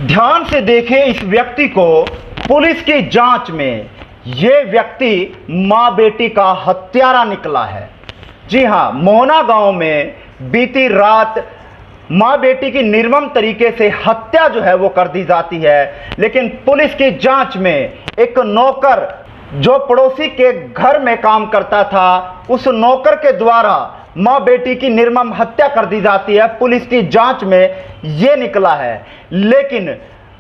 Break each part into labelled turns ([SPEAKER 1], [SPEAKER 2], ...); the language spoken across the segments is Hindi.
[SPEAKER 1] ध्यान से देखें इस व्यक्ति को। पुलिस की जांच में ये व्यक्ति मां बेटी का हत्यारा निकला है। जी हां, मोहना गांव में बीती रात मां बेटी की निर्मम तरीके से हत्या जो है वो कर दी जाती है, लेकिन पुलिस की जांच में एक नौकर जो पड़ोसी के घर में काम करता था, उस नौकर के द्वारा मां बेटी की निर्मम हत्या कर दी जाती है। पुलिस की जांच में ये निकला है, लेकिन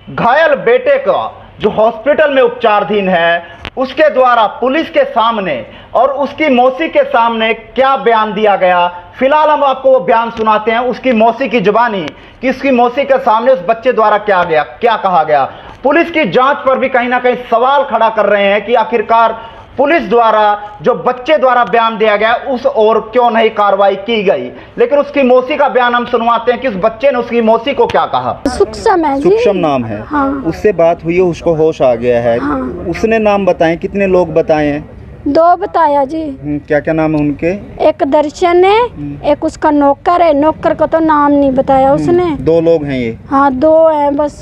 [SPEAKER 1] घायल बेटे का जो हॉस्पिटल में उपचाराधीन है, उसके द्वारा पुलिस के सामने और उसकी मौसी के सामने क्या बयान दिया गया, फिलहाल हम आपको वो बयान सुनाते हैं उसकी मौसी की जुबानी कि उसकी मौसी के सामने उस बच्चे द्वारा क्या कहा गया। पुलिस की जांच पर भी कहीं ना कहीं सवाल खड़ा कर रहे हैं कि आखिरकार पुलिस द्वारा जो बच्चे द्वारा बयान दिया गया उस ओर क्यों नहीं कार्रवाई की गई। लेकिन उसकी मौसी का बयान हम सुनवाते हैं कि उस बच्चे ने उसकी मौसी को क्या कहा।
[SPEAKER 2] सुक्षम है जी।
[SPEAKER 1] सुक्षम नाम है।
[SPEAKER 2] हाँ।
[SPEAKER 1] उससे बात हुई है, उसको होश आ गया है।
[SPEAKER 2] हाँ।
[SPEAKER 1] उसने नाम बताए, कितने लोग बताए हैं?
[SPEAKER 2] 2 बताया जी।
[SPEAKER 1] क्या क्या नाम है उनके?
[SPEAKER 2] एक दर्शन है, एक उसका नौकर है। नौकर का तो नाम नहीं बताया उसने।
[SPEAKER 1] 2 लोग हैं ये?
[SPEAKER 2] हाँ, 2 हैं बस।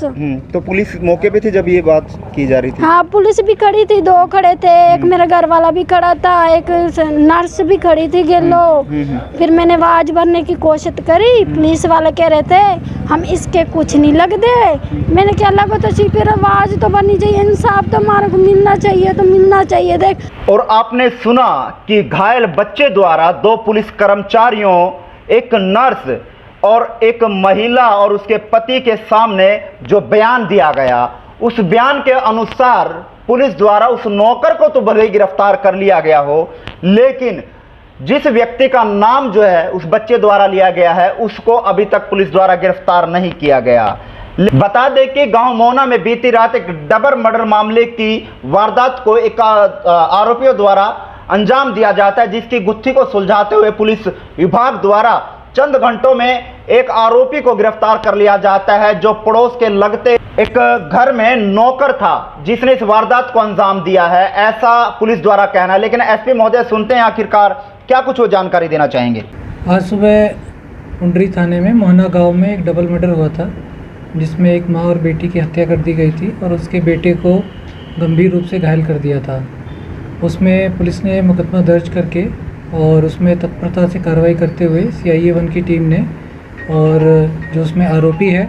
[SPEAKER 1] तो पुलिस मौके पे थी जब ये बात की जा रही थी?
[SPEAKER 2] हाँ, पुलिस भी खड़ी थी, 2 खड़े थे। एक मेरा घर वाला भी खड़ा था, एक नर्स भी खड़ी थी गेलो। फिर मैंने आवाज भरने की कोशिश करी, पुलिस वाले कह रहे थे हम इसके कुछ नहीं लगते। मैंने क्या लगा तो फिर आवाज तो बनी चाहिए, इंसाफ तो हमारे को मिलना चाहिए, तो मिलना चाहिए। देख,
[SPEAKER 1] और आपने सुना कि घायल बच्चे द्वारा 2 पुलिस कर्मचारियों, एक नर्स और एक महिला और उसके पति के सामने जो बयान दिया गया, उस बयान के अनुसार पुलिस द्वारा उस नौकर को तो भले ही गिरफ्तार कर लिया गया हो, लेकिन जिस व्यक्ति का नाम जो है उस बच्चे द्वारा लिया गया है, उसको अभी तक पुलिस द्वारा गिरफ्तार नहीं किया गया। बता दें कि गांव मोहना में बीती रात एक डबल मर्डर मामले की वारदात को एक आरोपियों द्वारा अंजाम दिया जाता है, जिसकी गुत्थी को सुलझाते हुए पुलिस विभाग द्वारा चंद घंटों में एक आरोपी को गिरफ्तार कर लिया जाता है, जो पड़ोस के लगते एक घर में नौकर था जिसने इस वारदात को अंजाम दिया है, ऐसा पुलिस द्वारा कहना है। लेकिन एसपी महोदय सुनते हैं आखिरकार क्या कुछ वो जानकारी देना चाहेंगे।
[SPEAKER 3] आज सुबह उंडरी थाने में मोहना गांव में एक डबल मर्डर हुआ था, जिसमें एक माँ और बेटी की हत्या कर दी गई थी और उसके बेटे को गंभीर रूप से घायल कर दिया था। उसमें पुलिस ने मुकदमा दर्ज करके और उसमें तत्परता से कार्रवाई करते हुए CIA 1 की टीम ने और जो उसमें आरोपी है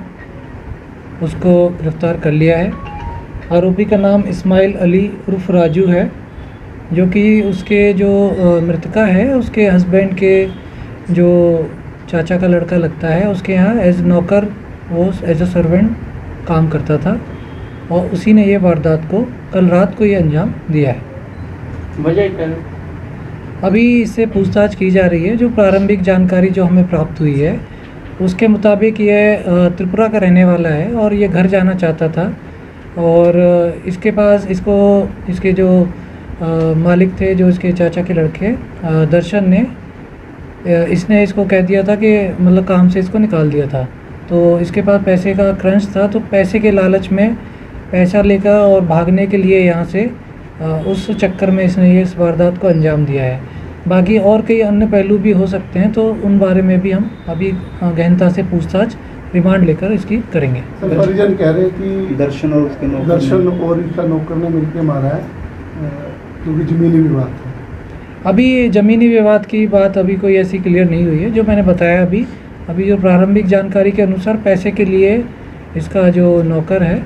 [SPEAKER 3] उसको गिरफ्तार कर लिया है। आरोपी का नाम इस्माइल अली उर्फ राजू है, जो कि उसके जो मृतका है उसके हस्बैंड के जो चाचा का लड़का लगता है, उसके यहाँ एज नौकर वो एज अ सर्वेंट काम करता था और उसी ने ये वारदात को कल रात को ये अंजाम दिया है। अभी इससे पूछताछ की जा रही है। जो प्रारंभिक जानकारी जो हमें प्राप्त हुई है उसके मुताबिक ये त्रिपुरा का रहने वाला है और ये घर जाना चाहता था और इसके पास इसके जो मालिक थे, जो इसके चाचा के लड़के दर्शन ने इसने इसको कह दिया था कि मतलब काम से इसको निकाल दिया था। तो इसके पास पैसे का क्रंच था, तो पैसे के लालच में पैसा लेकर और भागने के लिए यहाँ से उस चक्कर में इसने ये इस वारदात को अंजाम दिया है। बाकी और कई अन्य पहलू भी हो सकते हैं, तो उन बारे में भी हम अभी गहनता से पूछताछ रिमांड लेकर इसकी करेंगे।
[SPEAKER 4] परिजन कह रहे हैं कि
[SPEAKER 1] दर्शन और उसके नौकर
[SPEAKER 4] इसका नौकर ने मिलकर मारा है क्योंकि जमीनी विवाद था।
[SPEAKER 3] अभी ज़मीनी विवाद की बात अभी कोई ऐसी क्लियर नहीं हुई है। जो मैंने बताया अभी जो प्रारंभिक जानकारी के अनुसार पैसे के लिए इसका जो नौकर है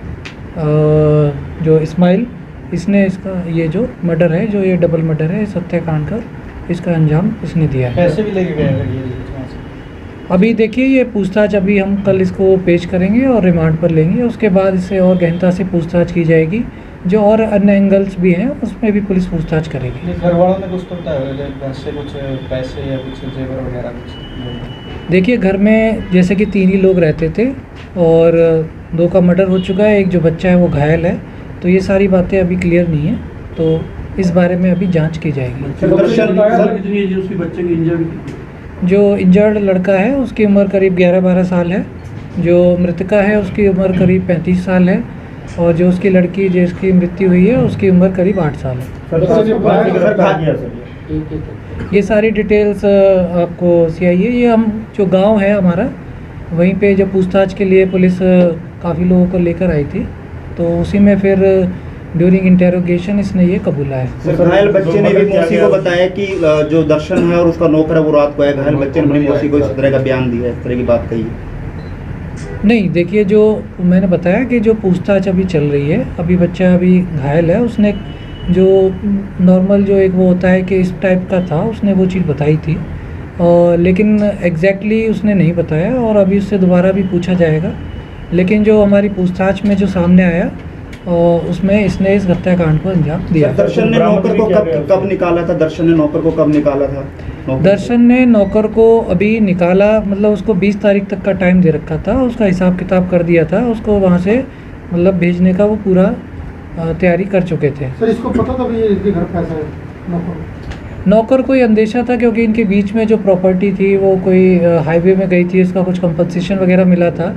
[SPEAKER 3] जो इस्माइल, इसने इसका ये जो मर्डर है, जो ये डबल मर्डर है, इस हत्याकांड का इसका अंजाम इसने दिया है।
[SPEAKER 5] पैसे भी लेके गए।
[SPEAKER 3] अभी देखिए ये पूछताछ अभी हम कल इसको पेश करेंगे और रिमांड पर लेंगे। उसके बाद इससे और गहनता से पूछताछ की जाएगी। जो और अन्य एंगल्स भी हैं उसमें भी पुलिस पूछताछ करेगी।
[SPEAKER 5] घर वालों ने कुछ तो बताया, घर से कुछ पैसे या कुछ जेवर वगैरह कुछ?
[SPEAKER 3] देखिए घर में जैसे कि 3 ही लोग रहते थे और 2 का मर्डर हो चुका है, एक जो बच्चा है वो घायल है, तो ये सारी बातें अभी क्लियर नहीं है, तो इस बारे में अभी जांच की जाएगी। जो इंजर्ड लड़का है उसकी उम्र करीब 11-12 साल है, जो मृतका है उसकी उम्र करीब 35 साल है और जो उसकी लड़की जिसकी मृत्यु हुई है उसकी उम्र करीब 8 साल है। ये सारी डिटेल्स आपको CIA, ये हम जो गांव है हमारा, वहीं पे जब पूछताछ के लिए पुलिस काफ़ी लोगों को लेकर आई थी, तो उसी में फिर ड्यूरिंग इंटेरोगेशन इसने ये कबूला है।
[SPEAKER 1] सर घायल बच्चे ने भी मौसी को बताया कि जो दर्शन है और उसका नौकर है वो रात को आया। घायल बच्चे ने अपनी मौसी को इस तरह का बयान दिया, इस तरह की बात कही।
[SPEAKER 3] नहीं, देखिए जो मैंने बताया कि जो पूछताछ अभी चल रही है, अभी बच्चा अभी घायल है, उसने जो नॉर्मल जो एक वो होता है कि इस टाइप का था, उसने वो चीज़ बताई थी, और लेकिन एग्जैक्टली उसने नहीं बताया और अभी उससे दोबारा भी पूछा जाएगा। लेकिन जो हमारी पूछताछ में जो सामने आया और उसमें इसने इस हत्याकांड को अंजाम दिया।
[SPEAKER 1] दर्शन ने नौकर को कब निकाला था? दर्शन ने नौकर को कब निकाला था?
[SPEAKER 3] दर्शन ने नौकर को अभी निकाला, मतलब उसको 20 तारीख तक का टाइम दे रखा था, उसका हिसाब किताब कर दिया था, उसको वहाँ से मतलब भेजने का वो पूरा तैयारी कर चुके थे।
[SPEAKER 4] सर इसको पता था भाई ये इनके घर पैसा है?
[SPEAKER 3] नौकर को ये अंदेशा था क्योंकि इनके बीच में जो प्रॉपर्टी थी वो कोई हाईवे में गई थी, उसका कुछ कंपनसेशन वगैरह मिला था,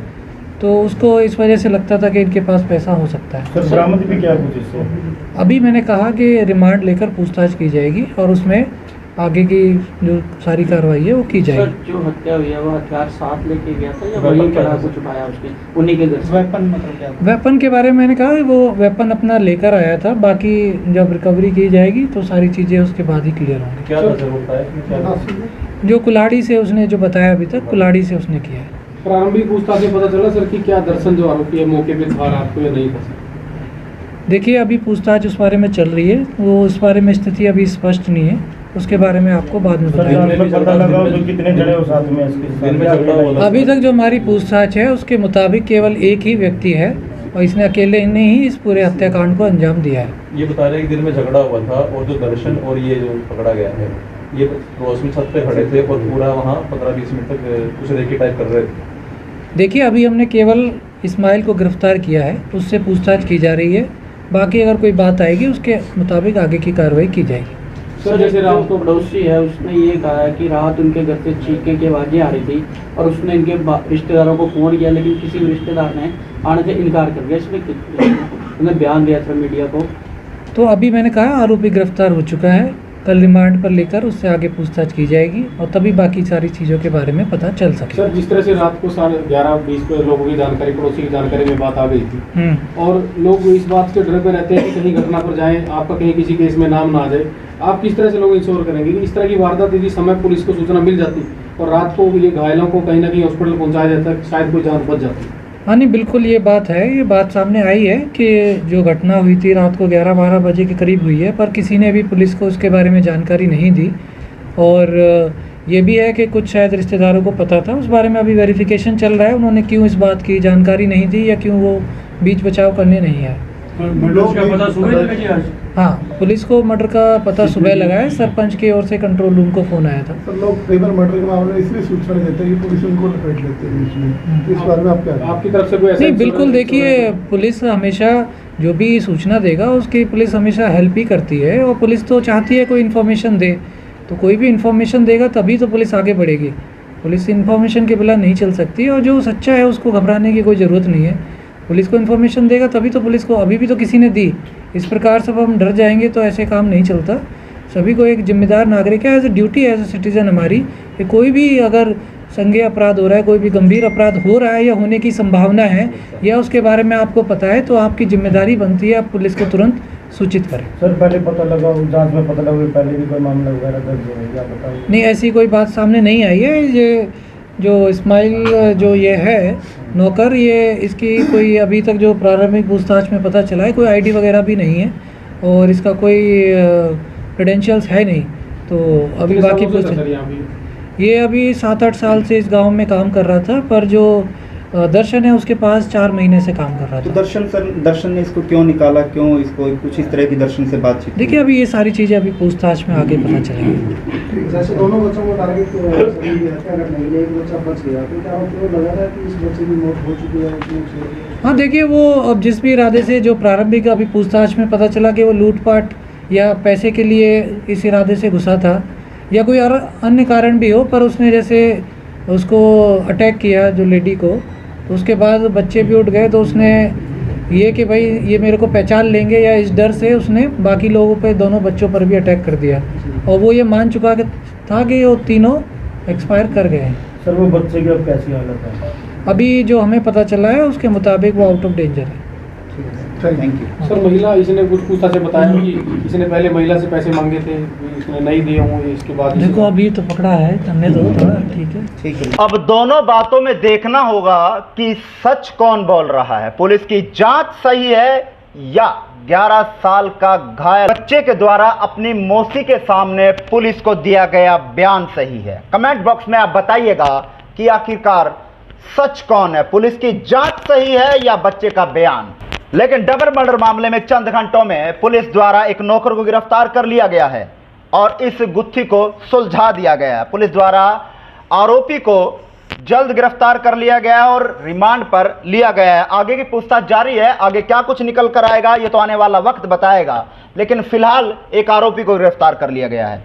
[SPEAKER 3] तो उसको इस वजह से लगता था कि इनके पास पैसा हो सकता है।
[SPEAKER 6] सर बरामद भी क्या कुछ इससे?
[SPEAKER 3] अभी मैंने कहा कि रिमांड लेकर पूछताछ की जाएगी और उसमें आगे की जो सारी कार्रवाई है वो की जाएगी।
[SPEAKER 7] सर जो हत्या हुई है वो हथियार साथ लेके गया था या वहीं पर कुछ उठाया उसके उन्हीं के घर से?
[SPEAKER 5] वेपन मतलब क्या?
[SPEAKER 3] वेपन के बारे में मैंने कहा वो वेपन अपना लेकर आया था, बाकी जब रिकवरी की जाएगी तो सारी चीज़ें उसके बाद ही क्लियर होंगी।
[SPEAKER 6] क्या नजर होता है?
[SPEAKER 3] जो कुल्हाड़ी से उसने जो बताया अभी तक, कुल्हाड़ी से उसने किया है।
[SPEAKER 8] प्रारंभिक पूछताछ में पता चला सर कि क्या दर्शन जो आरोपी है मौके पे था रात को या नहीं था?
[SPEAKER 3] देखिए अभी पूछताछ उस बारे में चल रही है, वो इस बारे में स्थिति अभी स्पष्ट नहीं है, उसके बारे में आपको बाद में बताएंगे।
[SPEAKER 6] पता लगा जो कितने जने हो साथ में इसके?
[SPEAKER 3] अभी तक जो हमारी पूछताछ है उसके मुताबिक केवल एक ही व्यक्ति है और इसने अकेले ने ही इस पूरे हत्याकांड को अंजाम दिया है।
[SPEAKER 9] ये बता रहे हैं कि दिन में झगड़ा हुआ था और जो दर्शन और ये जो पकड़ा गया है ये रोशनी छत पे खड़े थे और पूरा वहाँ 15-20 मिनट तक कुछ रेकी टाइप कर रहे थे।
[SPEAKER 3] देखिए अभी हमने केवल इस्माइल को गिरफ्तार किया है, उससे पूछताछ की जा रही है, बाकी अगर कोई बात आएगी उसके मुताबिक आगे की कार्रवाई की जाएगी।
[SPEAKER 7] सर जैसे रात को पड़ोसी है उसने ये कहा है कि रात उनके घर से चीखे की आवाज़ें आ रही थी और उसने इनके रिश्तेदारों को फ़ोन किया लेकिन किसी भी रिश्तेदार ने आने से इनकार कर दिया। इसमें बयान दिया था मीडिया को।
[SPEAKER 3] तो अभी मैंने कहा आरोपी गिरफ्तार हो चुका है, कल रिमांड पर लेकर उससे आगे पूछताछ की जाएगी और तभी बाकी सारी चीज़ों के बारे में पता चल सके।
[SPEAKER 8] सर जिस तरह से रात को 11:20 पे लोगों की जानकारी, पड़ोसी की जानकारी में बात आ गई थी और लोग इस बात के डर पे रहते हैं कि कहीं घटना पर जाएं, आपका कहीं किसी केस में नाम ना आ जाए, आप किस तरह से लोग इंश्योर करेंगे कि इस तरह की वारदात यदि समय पुलिस को सूचना मिल जाती और रात को ये घायलों को कहीं ना कहीं हॉस्पिटल पहुँचाया जाता, शायद कोई जान बच जाती?
[SPEAKER 3] हाँ नहीं बिल्कुल ये बात है, ये बात सामने आई है कि जो घटना हुई थी रात को 11-12 बजे के करीब हुई है, पर किसी ने भी पुलिस को उसके बारे में जानकारी नहीं दी और ये भी है कि कुछ शायद रिश्तेदारों को पता था, उस बारे में अभी वेरिफिकेशन चल रहा है, उन्होंने क्यों इस बात की जानकारी नहीं दी या क्यों वो बीच बचाव करने नहीं आए। हाँ पुलिस को मर्डर का पता सुबह लगा है, सरपंच की ओर से कंट्रोल रूम को फ़ोन आया था।
[SPEAKER 4] सर लोग कई बार मर्डर के मामले में इसलिए सूचना देते हैं कि पुलिस उनको लपेट लेते हैं बीच में, तो इस बारे में आप क्या
[SPEAKER 8] आपकी तरफ से कोई ऐसा?
[SPEAKER 3] नहीं बिल्कुल, देखिए पुलिस हमेशा जो भी सूचना देगा उसकी पुलिस हमेशा हेल्प ही करती है और पुलिस तो चाहती है कोई इन्फॉर्मेशन दे, तो कोई भी इन्फॉर्मेशन देगा तभी तो पुलिस आगे बढ़ेगी। पुलिस इन्फॉर्मेशन के बिना नहीं चल सकती और जो सच्चा है उसको घबराने की कोई ज़रूरत नहीं है, पुलिस को इन्फॉर्मेशन देगा तभी तो पुलिस को, अभी भी तो किसी ने दी। इस प्रकार से हम डर जाएंगे तो ऐसे काम नहीं चलता। सभी को एक जिम्मेदार नागरिक है, as a duty as a citizen हमारी कि कोई भी अगर संज्ञेय अपराध हो रहा है, कोई भी गंभीर अपराध हो रहा है या होने की संभावना है या उसके बारे में आपको पता है तो आपकी जिम्मेदारी बनती है आप पुलिस को तुरंत सूचित करें।
[SPEAKER 6] सर पहले पता लगा, जांच में पता लगा पहले भी कोई मामला वगैरह दर्ज है या बताइए?
[SPEAKER 3] नहीं ऐसी कोई बात सामने नहीं आई है। ये जो इस्माइल जो ये है नौकर, ये इसकी कोई अभी तक जो प्रारंभिक पूछताछ में पता चला है कोई आईडी वगैरह भी नहीं है और इसका कोई क्रेडेंशियल्स है नहीं, तो अभी बाकी ये अभी 7-8 साल से इस गांव में काम कर रहा था, पर जो दर्शन है उसके पास 4 महीने से काम कर रहा
[SPEAKER 1] तो
[SPEAKER 3] था।
[SPEAKER 1] दर्शन ने इसको क्यों निकाला, क्यों इसको कुछ इस तरह की दर्शन से बातचीत?
[SPEAKER 3] देखिए अभी ये सारी चीज़ें अभी पूछताछ में आगे पता चलेंगी।
[SPEAKER 4] जैसे दोनों बच्चों को टारगेट हत्या करने के लिए एक बच्चा बच गया, तो क्या आपको लगा था कि इस बच्चे की मौत हो चुकी है?
[SPEAKER 3] हाँ देखिए वो अब जिस भी इरादे से जो प्रारंभिक अभी पूछताछ में पता चला कि वो लूटपाट या पैसे के लिए इस इरादे से घुसा था या कोई और अन्य कारण भी हो, पर उसने जैसे उसको अटैक किया जो लेडी को, तो उसके बाद बच्चे भी उठ गए, तो उसने ये कि भाई ये मेरे को पहचान लेंगे या इस डर से उसने बाकी लोगों पे, दोनों बच्चों पर भी अटैक कर दिया और वो ये मान चुका था कि वो तीनों एक्सपायर कर गए हैं।
[SPEAKER 6] सर वो बच्चे की अब कैसी हालत है?
[SPEAKER 3] अभी जो हमें पता चला है उसके मुताबिक वो आउट ऑफ डेंजर है।
[SPEAKER 1] Thank you.
[SPEAKER 8] सर महिला इसने कुछ पूछताछ से बताया कि इसने पहले महिला से पैसे मांगे थे, इसने नहीं दिए होंगे, इसके बाद
[SPEAKER 3] देखो अभी तो पकड़ा है, करने दो थोड़ा, ठीक है।
[SPEAKER 1] अब दोनों बातों में देखना होगा कि सच कौन बोल रहा है। पुलिस की जांच सही है या 11 साल का घायल बच्चे के द्वारा अपनी मौसी के सामने पुलिस को दिया गया बयान सही है। कमेंट बॉक्स में आप बताइएगा कि आखिरकार सच कौन है, पुलिस की जांच सही है या बच्चे का बयान। लेकिन डबल मर्डर मामले में चंद घंटों में पुलिस द्वारा एक नौकर को गिरफ्तार कर लिया गया है और इस गुत्थी को सुलझा दिया गया है। पुलिस द्वारा आरोपी को जल्द गिरफ्तार कर लिया गया और रिमांड पर लिया गया है। आगे की पूछताछ जारी है, आगे क्या कुछ निकल कर आएगा ये तो आने वाला वक्त बताएगा, लेकिन फिलहाल एक आरोपी को गिरफ्तार कर लिया गया है।